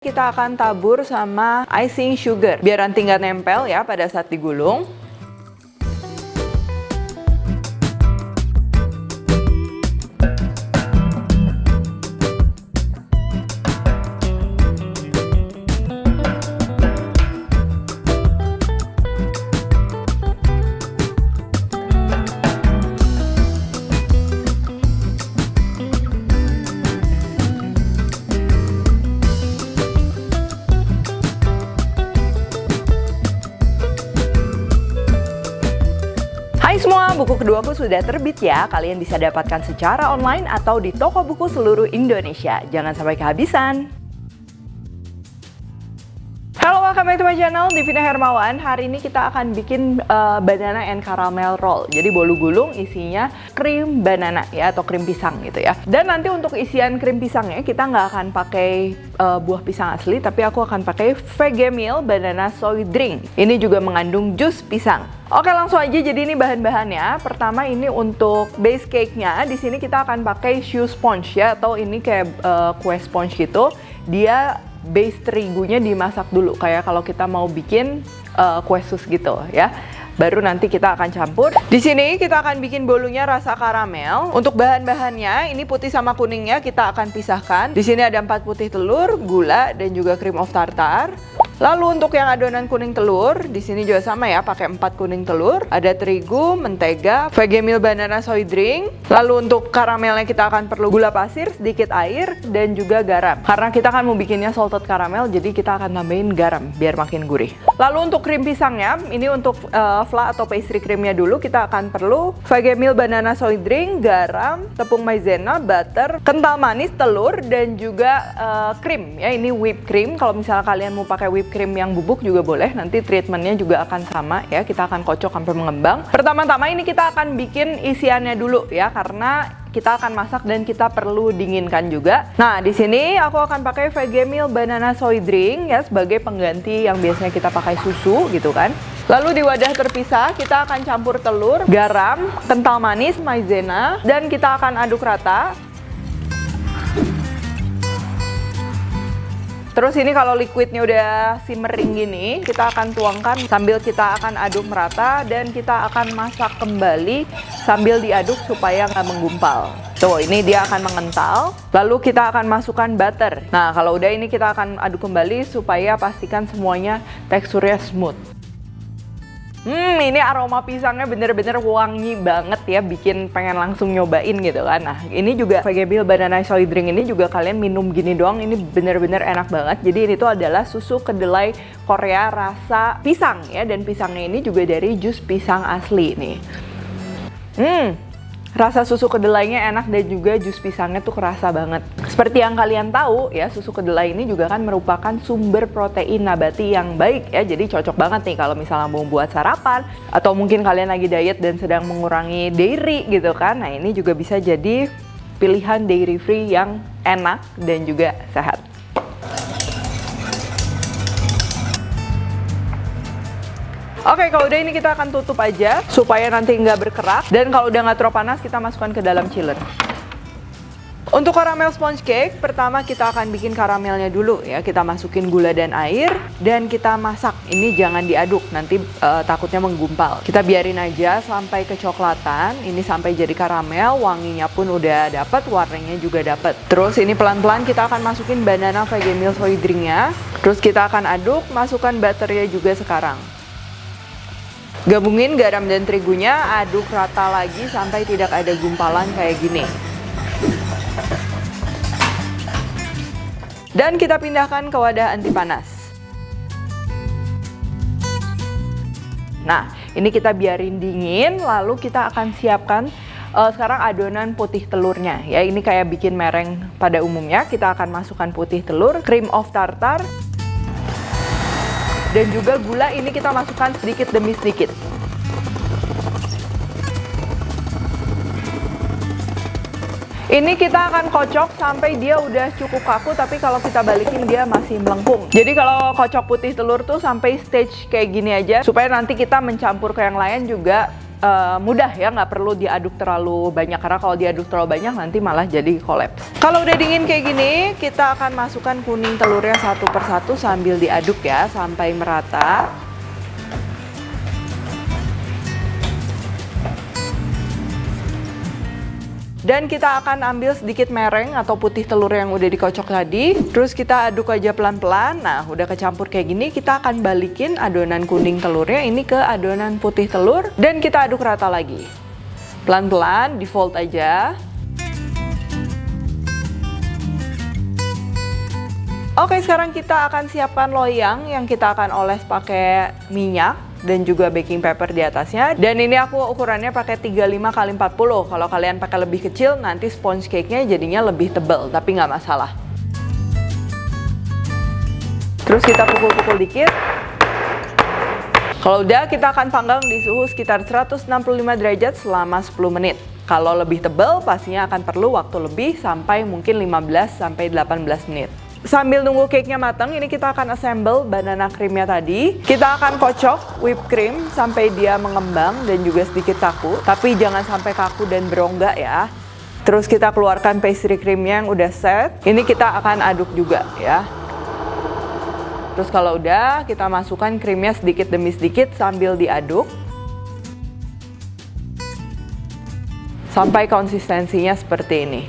Kita akan tabur sama icing sugar biar nanti nggak nempel ya pada saat digulung. Hai semua, buku keduaku sudah terbit ya. Kalian bisa dapatkan secara online atau di toko buku seluruh Indonesia. Jangan sampai kehabisan. Halo, welcome back to my channel, Divina Hermawan. Hari ini kita akan bikin banana and caramel roll. Jadi bolu gulung isinya krim banana ya, atau krim pisang gitu ya. Dan nanti untuk isian krim pisangnya kita nggak akan pakai buah pisang asli, tapi aku akan pakai Vegemil banana soy drink. Ini juga mengandung jus pisang. Oke, langsung aja. Jadi ini bahan-bahannya. Pertama ini untuk base cake-nya. Di sini kita akan pakai choux sponge ya, atau ini kayak kue sponge gitu. Dia base terigunya dimasak dulu kayak kalau kita mau bikin kue sus gitu ya. Baru nanti kita akan campur. Di sini kita akan bikin bolunya rasa karamel. Untuk bahan-bahannya ini putih sama kuningnya kita akan pisahkan. Di sini ada 4 putih telur, gula dan juga cream of tartar. Lalu untuk yang adonan kuning telur, di sini juga sama ya, pakai 4 kuning telur. Ada terigu, mentega, Vegemil banana soy drink. Lalu untuk karamelnya kita akan perlu gula pasir, sedikit air, dan juga garam. Karena kita akan mau bikinnya salted caramel, jadi kita akan tambahin garam biar makin gurih. Lalu untuk krim pisangnya, ini untuk flan atau pastry creamnya dulu, kita akan perlu Vegemil banana soy drink, garam, tepung maizena, butter, kental manis, telur, dan juga krim ya. Ini whipped cream. Kalau misalnya kalian mau pakai whipped cream yang bubuk juga boleh, nanti treatmentnya juga akan sama ya, kita akan kocok sampai mengembang. Pertama-tama ini kita akan bikin isiannya dulu ya, karena kita akan masak dan kita perlu dinginkan juga. Nah, di sini aku akan pakai Vegemil banana soy drink ya, sebagai pengganti yang biasanya kita pakai susu gitu kan. Lalu di wadah terpisah kita akan campur telur, garam, kental manis, maizena, dan kita akan aduk rata. Terus ini kalau liquidnya udah simmering gini, kita akan tuangkan sambil kita akan aduk merata dan kita akan masak kembali sambil diaduk supaya nggak menggumpal. Tuh, ini dia akan mengental. Lalu kita akan masukkan butter. Nah, kalau udah ini kita akan aduk kembali supaya pastikan semuanya teksturnya smooth. Ini aroma pisangnya bener-bener wangi banget ya, bikin pengen langsung nyobain gitu kan. Nah, ini juga Vegemil banana soy drink ini juga kalian minum gini doang, ini bener-bener enak banget. Jadi ini tuh adalah susu kedelai Korea rasa pisang ya, dan pisangnya ini juga dari jus pisang asli nih. Rasa susu kedelainya enak dan juga jus pisangnya tuh kerasa banget. Seperti yang kalian tahu ya, susu kedelai ini juga kan merupakan sumber protein nabati yang baik ya. Jadi cocok banget nih kalau misalnya mau buat sarapan, atau mungkin kalian lagi diet dan sedang mengurangi dairy gitu kan. Nah, ini juga bisa jadi pilihan dairy free yang enak dan juga sehat. Oke, kalau udah ini kita akan tutup aja supaya nanti nggak berkerak. Dan kalau udah nggak terlalu panas, kita masukkan ke dalam chiller. Untuk caramel sponge cake, pertama kita akan bikin karamelnya dulu ya. Kita masukin gula dan air dan kita masak. Ini jangan diaduk, nanti takutnya menggumpal. Kita biarin aja sampai kecoklatan. Ini sampai jadi karamel, wanginya pun udah dapet, warnanya juga dapet. Terus ini pelan-pelan kita akan masukin banana Vegemil soy drinknya. Terus kita akan aduk, masukkan butternya juga sekarang. Gabungin garam dan terigunya, aduk rata lagi sampai tidak ada gumpalan kayak gini. Dan kita pindahkan ke wadah anti panas. Nah, ini kita biarin dingin, lalu kita akan siapkan sekarang adonan putih telurnya ya. Ini kayak bikin mereng pada umumnya. Kita akan masukkan putih telur, cream of tartar, dan juga gula. Ini kita masukkan sedikit demi sedikit. Ini kita akan kocok sampai dia udah cukup kaku, tapi kalau kita balikin dia masih melengkung. Jadi kalau kocok putih telur tuh sampai stage kayak gini aja, supaya nanti kita mencampur ke yang lain juga mudah ya, nggak perlu diaduk terlalu banyak, karena kalau diaduk terlalu banyak nanti malah jadi kolaps. Kalau udah dingin kayak gini, kita akan masukkan kuning telurnya satu persatu sambil diaduk ya sampai merata. Dan kita akan ambil sedikit mereng atau putih telur yang udah dikocok tadi. Terus kita aduk aja pelan-pelan. Nah, udah kecampur kayak gini, kita akan balikin adonan kuning telurnya ini ke adonan putih telur. Dan kita aduk rata lagi. Pelan-pelan, di fold aja. Oke, sekarang kita akan siapkan loyang yang kita akan oles pakai minyak dan juga baking paper di atasnya. Dan ini aku ukurannya pakai 35 x 40. Kalau kalian pakai lebih kecil, nanti sponge cake-nya jadinya lebih tebal, tapi nggak masalah. Terus kita pukul-pukul dikit. Kalau udah, kita akan panggang di suhu sekitar 165 derajat selama 10 menit. Kalau lebih tebal, pastinya akan perlu waktu lebih sampai mungkin 15-18 menit. Sambil nunggu cake-nya matang, ini kita akan assemble banana cream-nya tadi. Kita akan kocok whipped cream sampai dia mengembang dan juga sedikit kaku. Tapi jangan sampai kaku dan berongga ya. Terus kita keluarkan pastry cream-nya yang udah set. Ini kita akan aduk juga ya. Terus kalau udah, kita masukkan krimnya sedikit demi sedikit sambil diaduk. Sampai konsistensinya seperti ini.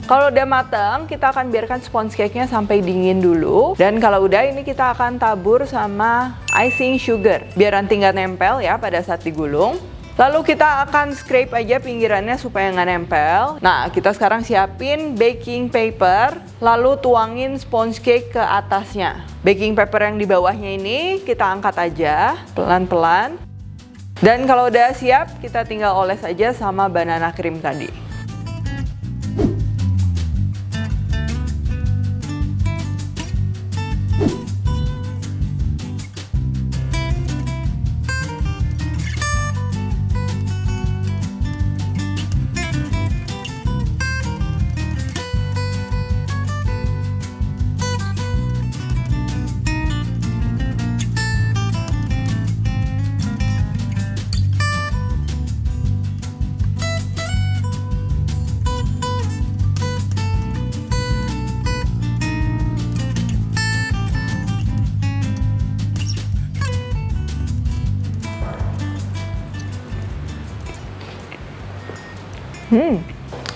Kalau udah matang, kita akan biarkan sponge cake-nya sampai dingin dulu. Dan kalau udah, ini kita akan tabur sama icing sugar. Biar nanti nggak nempel ya pada saat digulung. Lalu kita akan scrape aja pinggirannya supaya nggak nempel. Nah, kita sekarang siapin baking paper. Lalu tuangin sponge cake ke atasnya. Baking paper yang di bawahnya ini kita angkat aja pelan-pelan. Dan kalau udah siap, kita tinggal oles aja sama banana cream tadi.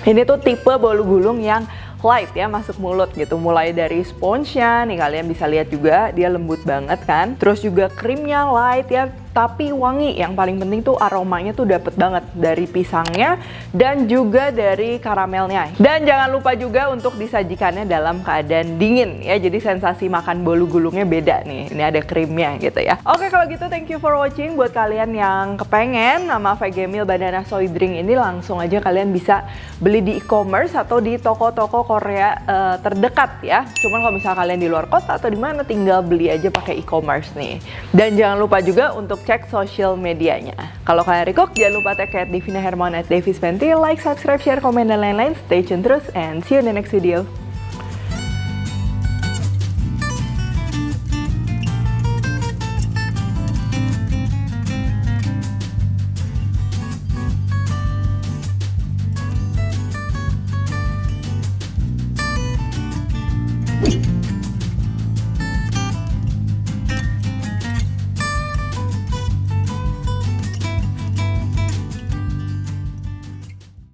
Ini tuh tipe bolu gulung yang light ya, masuk mulut gitu. Mulai dari sponge-nya, nih kalian bisa lihat juga dia lembut banget kan. Terus juga krimnya light ya, tapi wangi. Yang paling penting tuh aromanya tuh dapet banget dari pisangnya dan juga dari karamelnya. Dan jangan lupa juga untuk disajikannya dalam keadaan dingin ya. Jadi sensasi makan bolu gulungnya beda nih. Ini ada krimnya gitu ya. Oke, kalau gitu thank you for watching. Buat kalian yang kepengen nama Vegemil Banana Soy Drink ini, langsung aja kalian bisa beli di e-commerce atau di toko-toko Korea terdekat ya. Cuman kalau misalnya kalian di luar kota atau di mana, tinggal beli aja pakai e-commerce nih. Dan jangan lupa juga untuk cek sosial medianya. Kalau kalian recook, jangan lupa tag @Devina Hermawan @Devis Fenty, like, subscribe, share, komen, dan lain-lain. Stay tune terus and see you in the next video.